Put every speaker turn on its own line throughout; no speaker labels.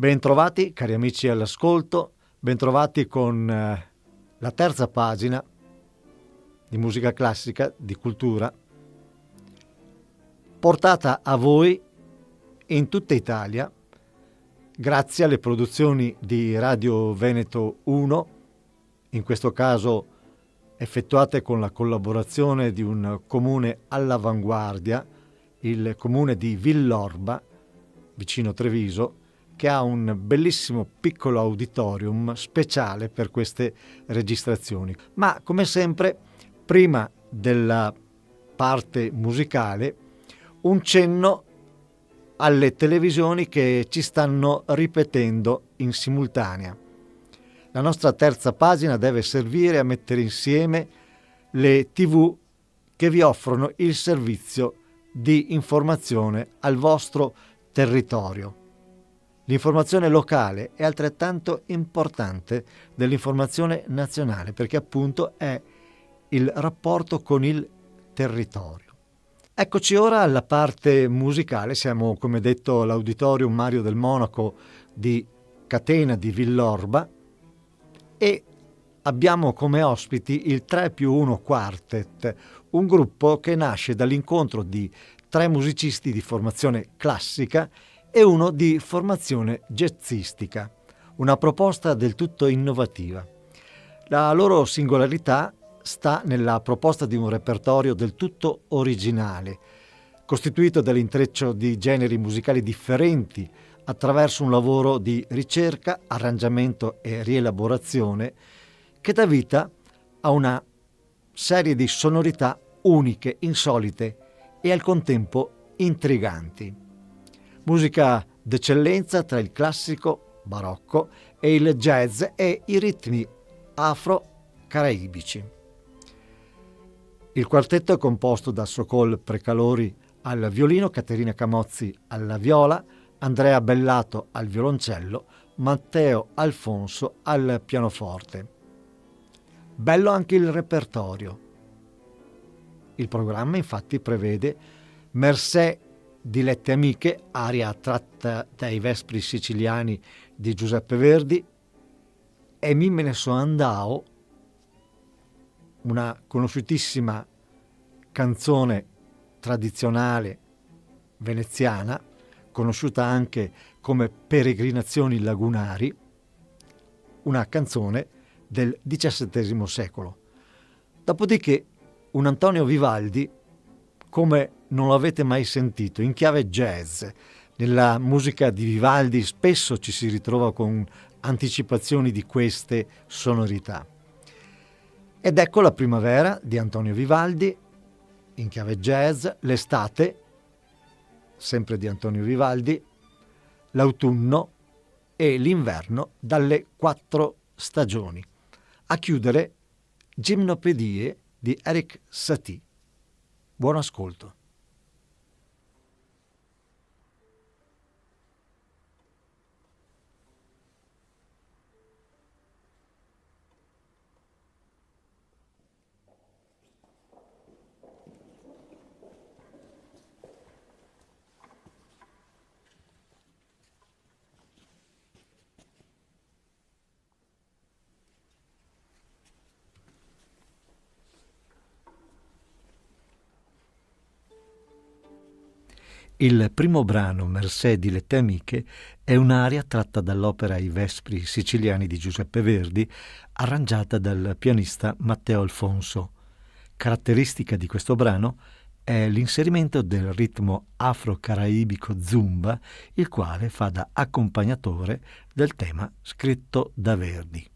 Bentrovati cari amici all'ascolto, bentrovati con la terza pagina di musica classica, di cultura, portata a voi in tutta Italia grazie alle produzioni di Radio Veneto 1, in questo caso effettuate con la collaborazione di un comune all'avanguardia, il comune di Villorba, vicino Treviso, che ha un bellissimo piccolo auditorium speciale per queste registrazioni. Ma come sempre, prima della parte musicale, un cenno alle televisioni che ci stanno ripetendo in simultanea. La nostra terza pagina deve servire a mettere insieme le TV che vi offrono il servizio di informazione al vostro territorio. L'informazione locale è altrettanto importante dell'informazione nazionale perché appunto è il rapporto con il territorio. Eccoci ora alla parte musicale. Siamo, come detto, all'Auditorium Mario del Monaco di Catena di Villorba e abbiamo come ospiti il 3+1 Quartet, un gruppo che nasce dall'incontro di 3 musicisti di formazione classica e uno di formazione jazzistica, una proposta del tutto innovativa. La loro singolarità sta nella proposta di un repertorio del tutto originale, costituito dall'intreccio di generi musicali differenti attraverso un lavoro di ricerca, arrangiamento e rielaborazione che dà vita a una serie di sonorità uniche, insolite e al contempo intriganti. Musica d'eccellenza tra il classico barocco e il jazz e i ritmi afro-caraibici. Il quartetto è composto da Sokol Precalori al violino, Caterina Camozzi alla viola, Andrea Bellato al violoncello, Matteo Alfonso al pianoforte. Bello anche il repertorio. Il programma infatti prevede Mercè Dilette Amiche, aria tratta dai Vespri siciliani di Giuseppe Verdi, e Mi me ne so andao, una conosciutissima canzone tradizionale veneziana, conosciuta anche come Peregrinazioni lagunari, una canzone del XVII secolo. Dopodiché un Antonio Vivaldi come non l'avete mai sentito, in chiave jazz. Nella musica di Vivaldi spesso ci si ritrova con anticipazioni di queste sonorità. Ed ecco la primavera di Antonio Vivaldi, in chiave jazz, l'estate, sempre di Antonio Vivaldi, l'autunno e l'inverno dalle 4 stagioni. A chiudere, Gimnopedie di Erik Satie. Buon ascolto. Il primo brano, Mercè Dilette Amiche, è un'aria tratta dall'opera I Vespri siciliani di Giuseppe Verdi, arrangiata dal pianista Matteo Alfonso. Caratteristica di questo brano è l'inserimento del ritmo afro-caraibico zumba, il quale fa da accompagnatore del tema scritto da Verdi.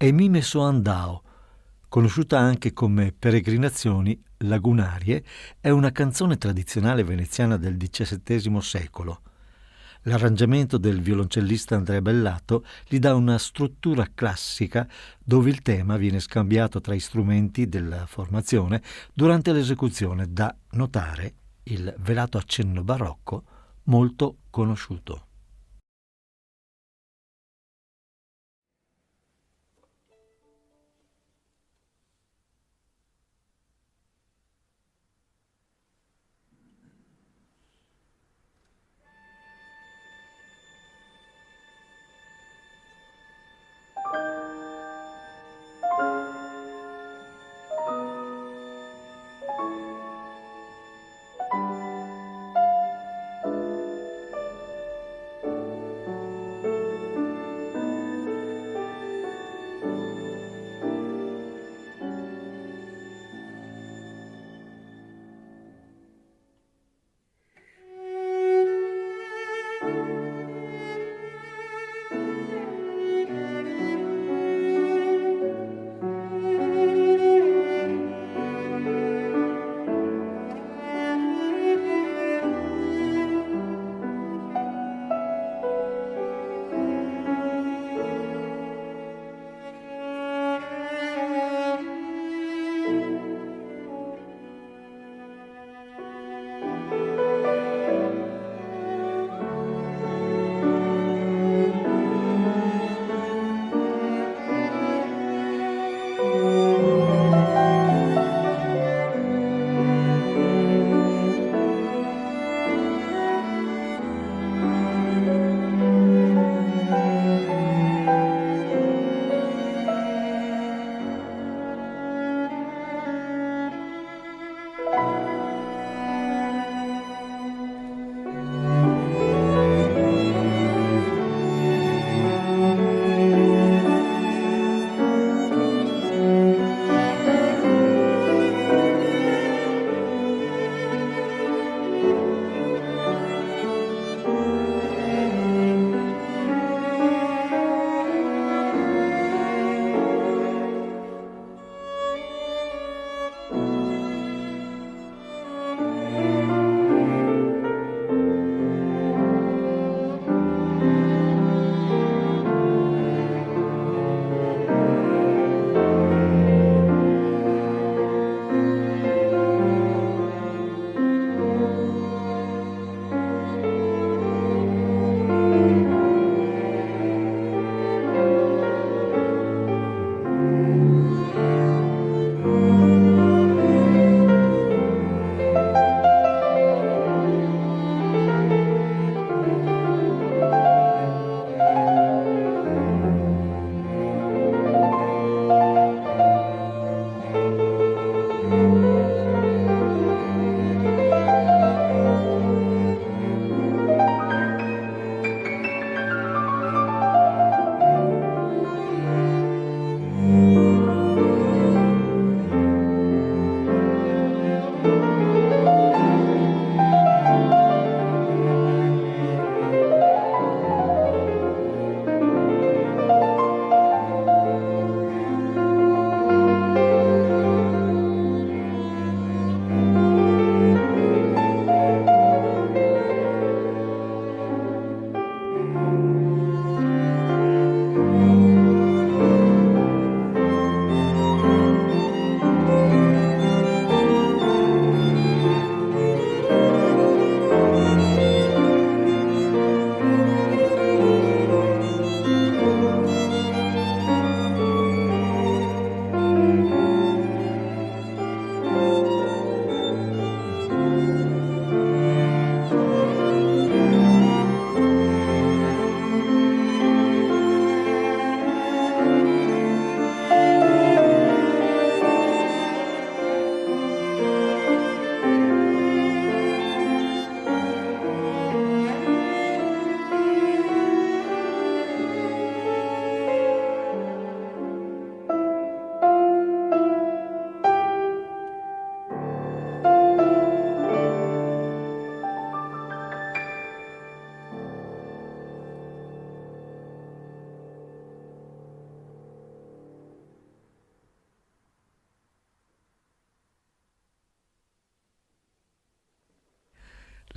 e Mime Soan Dao, conosciuta anche come Peregrinazioni lagunarie, è una canzone tradizionale veneziana del XVII secolo. L'arrangiamento del violoncellista Andrea Bellato gli dà una struttura classica dove il tema viene scambiato tra i strumenti della formazione durante l'esecuzione, da notare il velato accenno barocco molto conosciuto.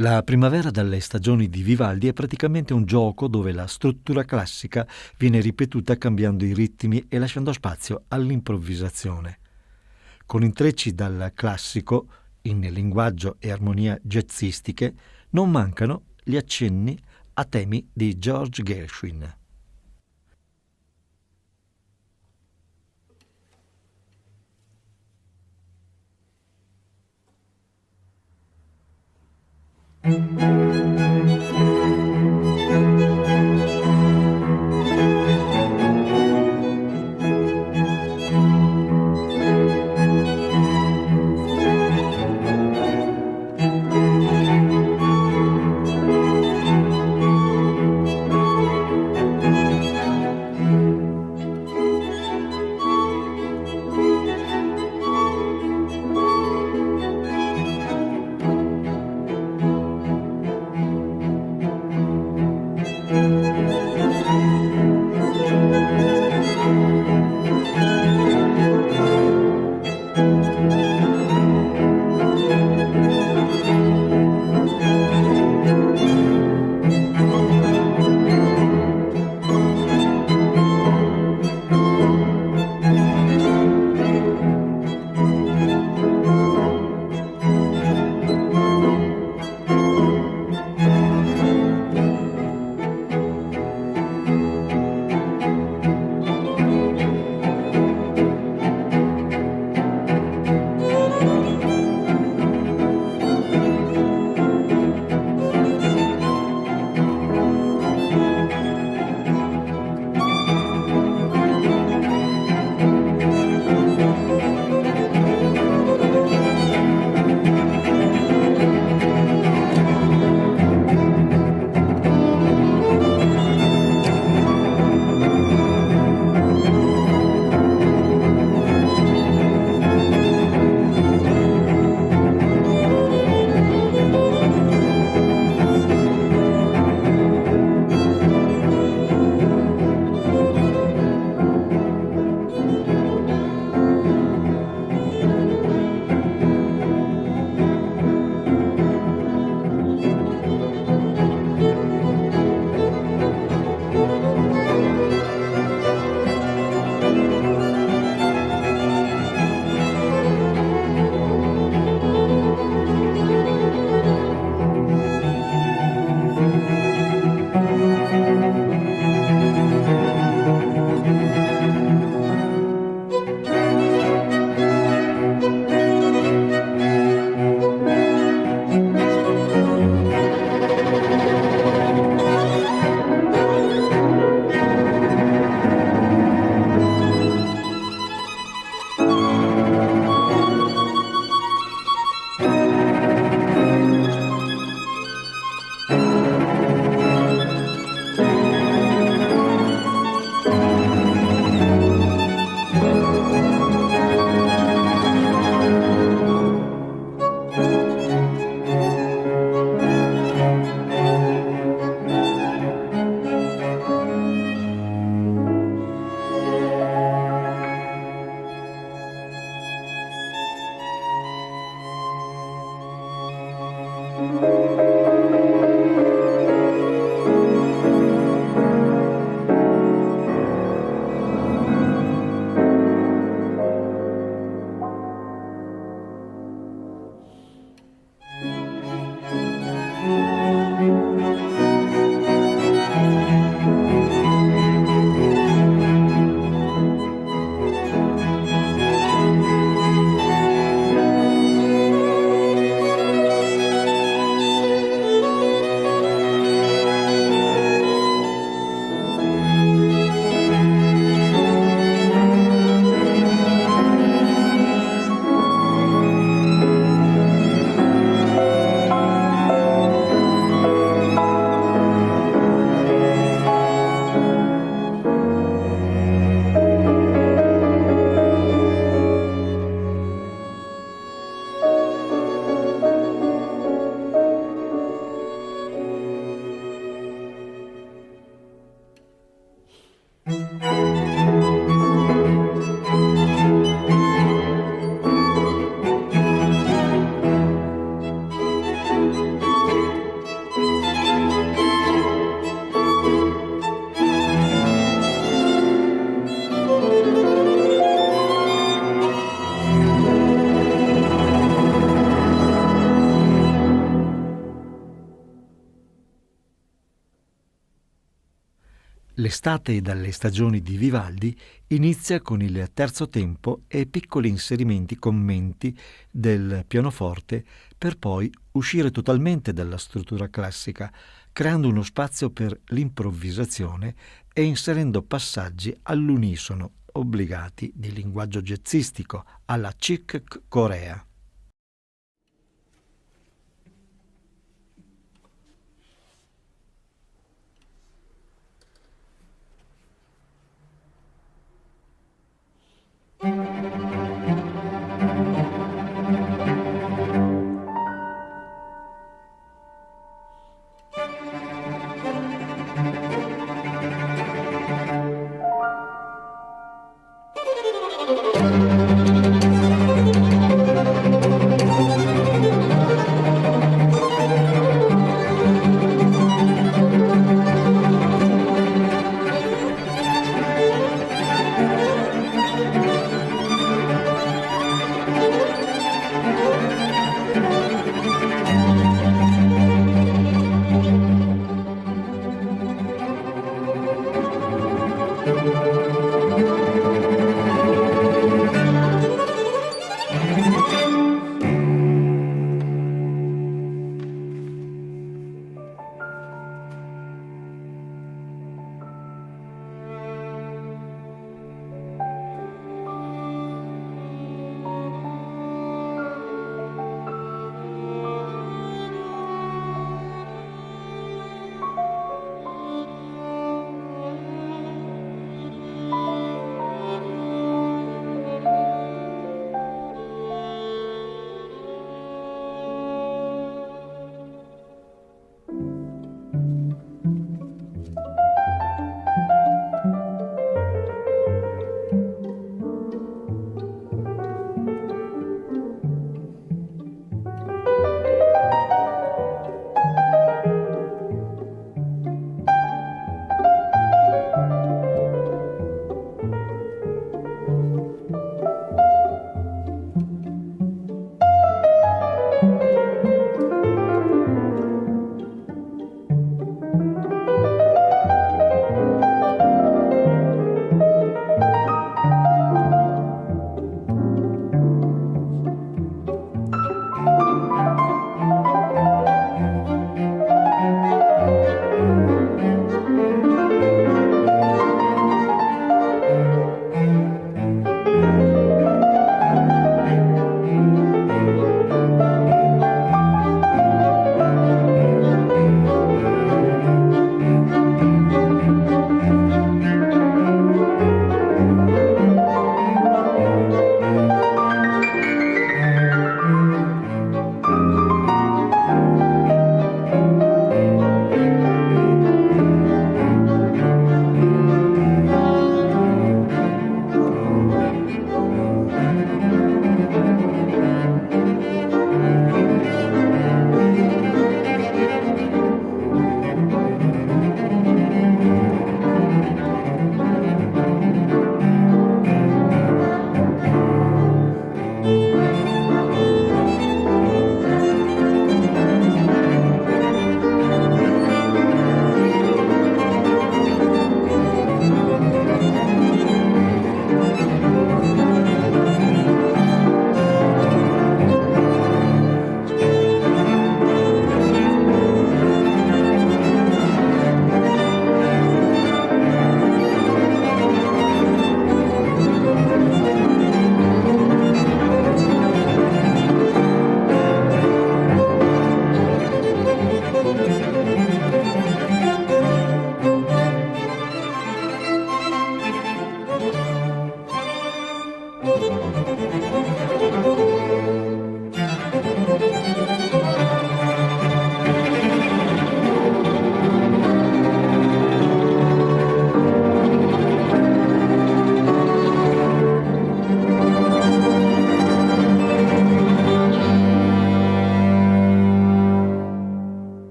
La primavera dalle stagioni di Vivaldi è praticamente un gioco dove la struttura classica viene ripetuta cambiando i ritmi e lasciando spazio all'improvvisazione. Con intrecci dal classico, in linguaggio e armonia jazzistiche, non mancano gli accenni a temi di George Gershwin. L'estate dalle stagioni di Vivaldi inizia con il terzo tempo e piccoli inserimenti commenti del pianoforte per poi uscire totalmente dalla struttura classica, creando uno spazio per l'improvvisazione e inserendo passaggi all'unisono obbligati di linguaggio jazzistico alla Chick Corea.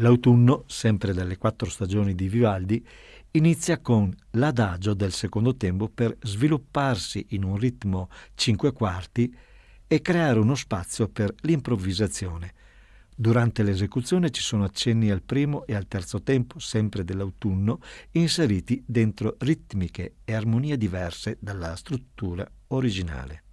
L'autunno, sempre dalle 4 stagioni di Vivaldi, inizia con l'adagio del secondo tempo per svilupparsi in un ritmo 5/4 e creare uno spazio per l'improvvisazione. Durante l'esecuzione ci sono accenni al primo e al terzo tempo, sempre dell'autunno, inseriti dentro ritmiche e armonie diverse dalla struttura originale.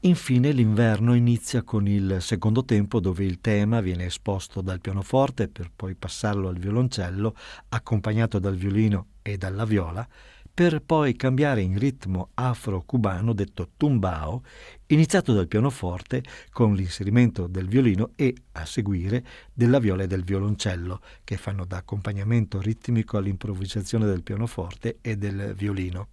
Infine l'inverno inizia con il secondo tempo, dove il tema viene esposto dal pianoforte per poi passarlo al violoncello, accompagnato dal violino e dalla viola, per poi cambiare in ritmo afro-cubano detto tumbao, iniziato dal pianoforte con l'inserimento del violino e, a seguire, della viola e del violoncello, che fanno da accompagnamento ritmico all'improvvisazione del pianoforte e del violino.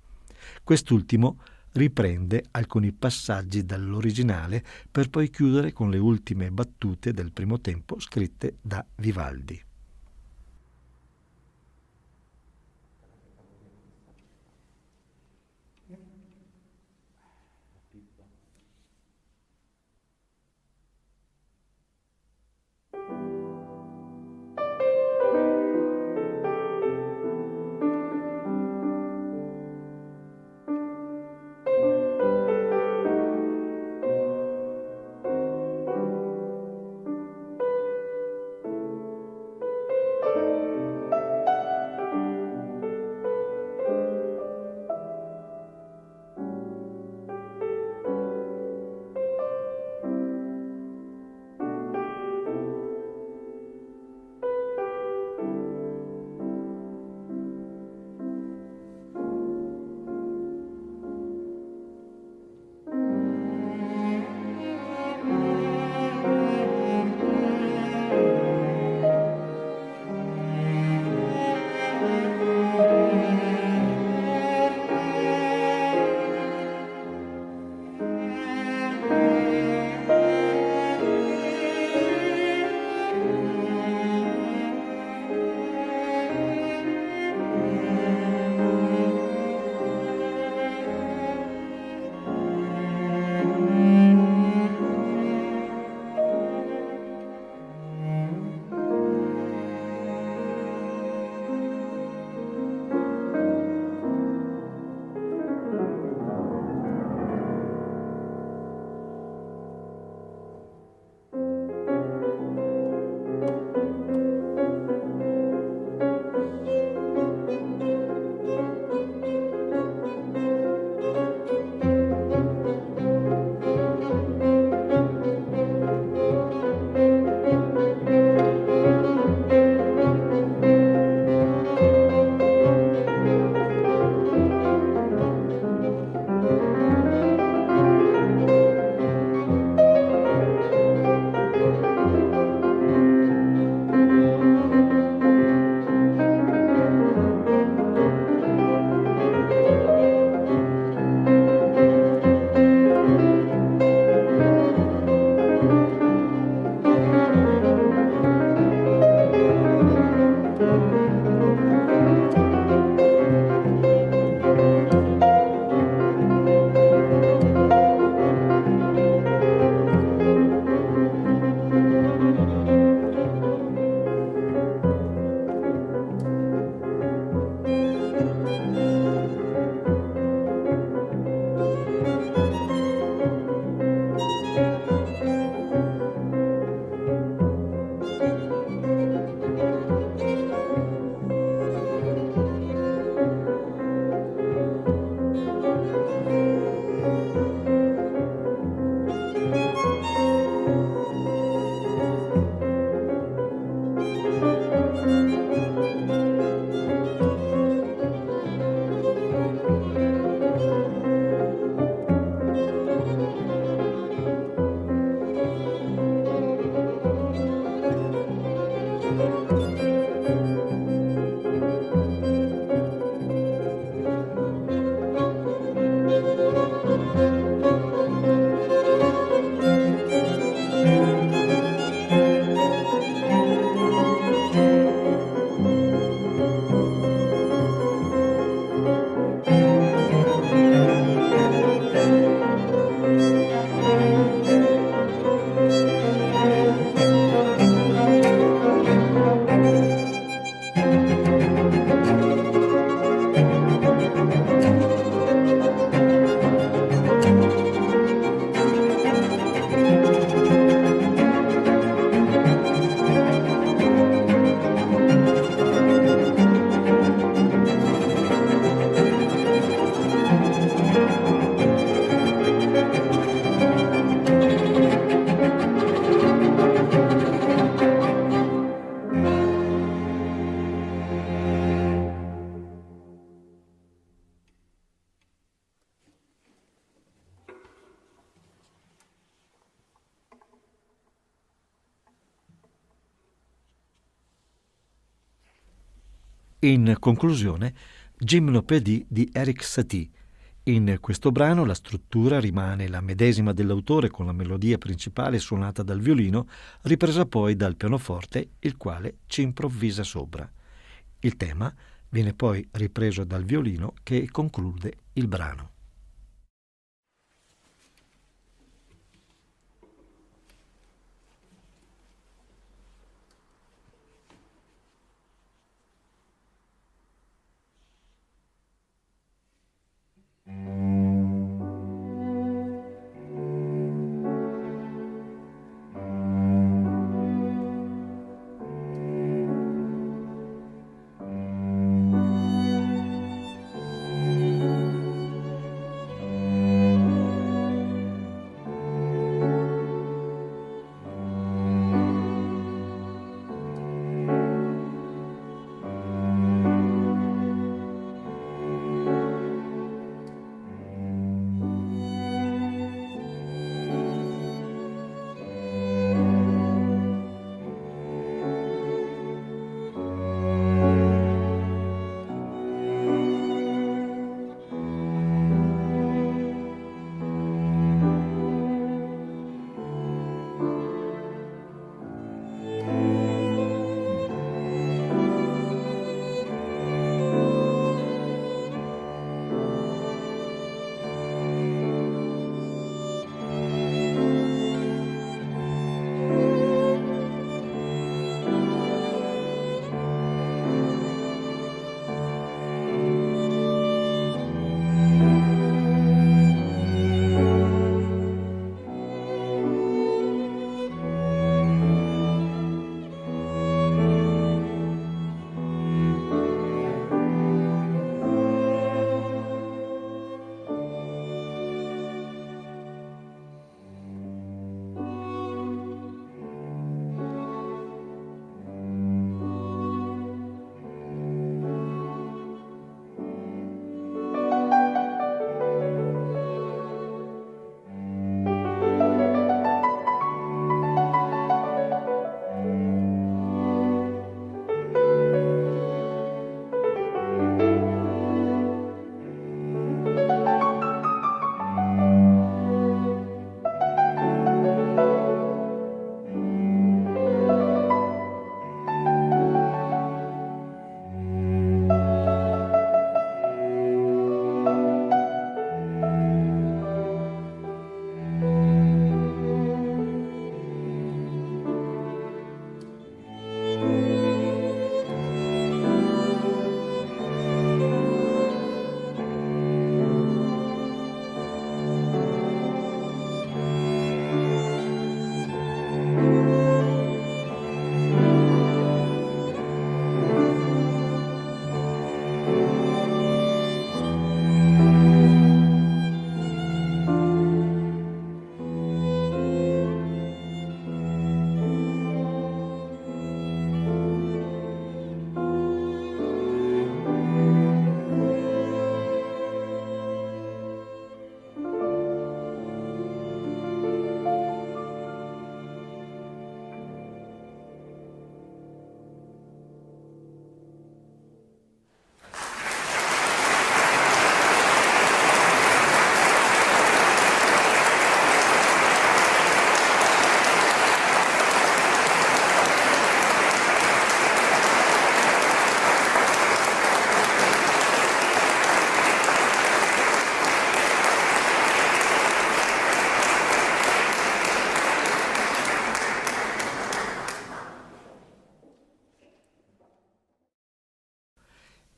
Quest'ultimo riprende alcuni passaggi dall'originale per poi chiudere con le ultime battute del primo tempo scritte da Vivaldi. In conclusione, Gymnopédie di Erik Satie. In questo brano la struttura rimane la medesima dell'autore con la melodia principale suonata dal violino, ripresa poi dal pianoforte, il quale ci improvvisa sopra. Il tema viene poi ripreso dal violino che conclude il brano.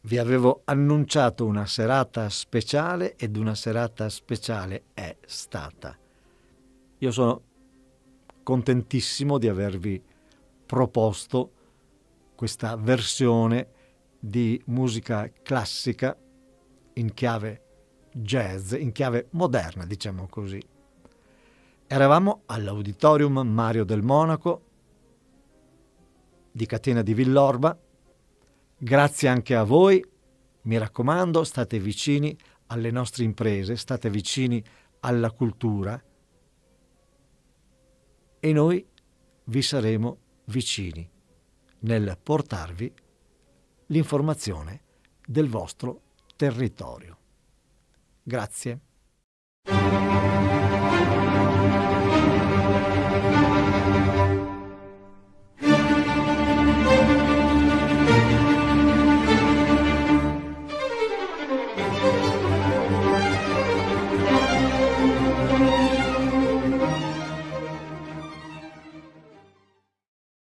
Vi avevo annunciato una serata speciale ed una serata speciale è stata. Io sono contentissimo di avervi proposto questa versione di musica classica in chiave jazz, in chiave moderna, diciamo così. Eravamo all'Auditorium Mario del Monaco di Catena di Villorba. Grazie anche a voi, mi raccomando, state vicini alle nostre imprese, state vicini alla cultura e noi vi saremo vicini nel portarvi l'informazione del vostro territorio. Grazie.